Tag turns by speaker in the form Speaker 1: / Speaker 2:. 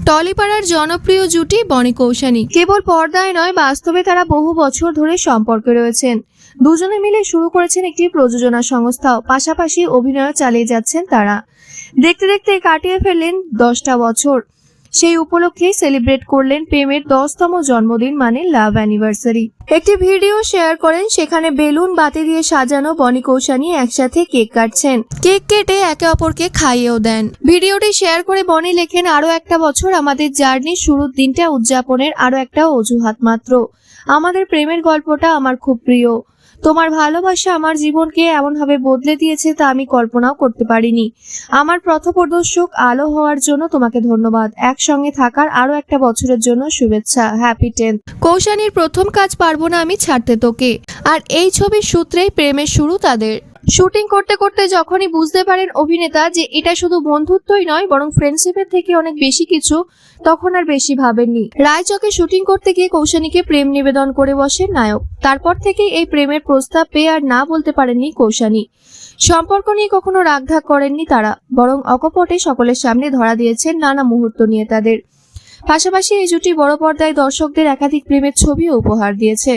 Speaker 1: টলিপাড়ার জনপ্রিয় জুটি বনি কৌশানী কেবল পর্দায় নয়, বাস্তবে তারা বহু বছর ধরে সম্পর্কে রয়েছেন। দুজনে মিলে শুরু করেছেন একটি প্রযোজনা সংস্থাও, পাশাপাশি অভিনয় চালিয়ে যাচ্ছেন তারা। দেখতে দেখতে কাটিয়ে ফেললেন 10টা বছর। সেই উপলক্ষে সেলিব্রেট করলেন প্রেমের 10তম জন্মদিন, মানে লাভ অ্যানিভার্সারি। একটি ভিডিও শেয়ার করেন, সেখানে বেলুন বাতি দিয়ে সাজানো বনি কৌশানী একসাথে কেক কাটছেন। কেক কেটে একে অপরকে খাইয়েও দেন। ভিডিওটি শেয়ার করে বনি লেখেন, আরো একটা বছর আমাদের জার্নির শুরুর দিনটা উদযাপনের আরো একটা অজুহাত মাত্র। আমাদের প্রেমের গল্পটা আমার খুব প্রিয়। তোমার ভালোবাসা আমার জীবনকে এমনভাবে বদলে দিয়েছে তা আমি কল্পনাও করতে পারিনি। আমার পথপ্রদর্শক আলো হওয়ার জন্য তোমাকে ধন্যবাদ। একসঙ্গে থাকার আরো একটা বছরের জন্য শুভেচ্ছা। Happy 10th। কৌশানীর প্রথম কাজ পারবো না আমি ছাড়তে তোকে, আর এই ছবির সূত্রেই প্রেমের শুরু তাদের। শুটিং করতে করতে যখনই বুঝতে পারেন অভিনেতা যে এটা শুধু বন্ধুত্বই নয়, বরং ফ্রেন্ডশিপের থেকে অনেক বেশি কিছু, তখন আর বেশি ভাবেননি। রায়চকে শুটিং করতে গিয়ে কৌশানীকে প্রেম নিবেদন করে বসেন নায়ক। তারপর থেকেই এই প্রেমের প্রস্তাব পেয়ে আর না বলতে পারেননি কৌশানী। সম্পর্ক নিয়ে কখনো রাগঢাক করেননি তারা, বরং অকপটে সকলের সামনে ধরা দিয়েছেন নানা মুহূর্ত নিয়ে তাদের। পাশাপাশি এই জুটি বড় পর্দায় দর্শকদের একাধিক প্রেমের ছবিও উপহার দিয়েছে।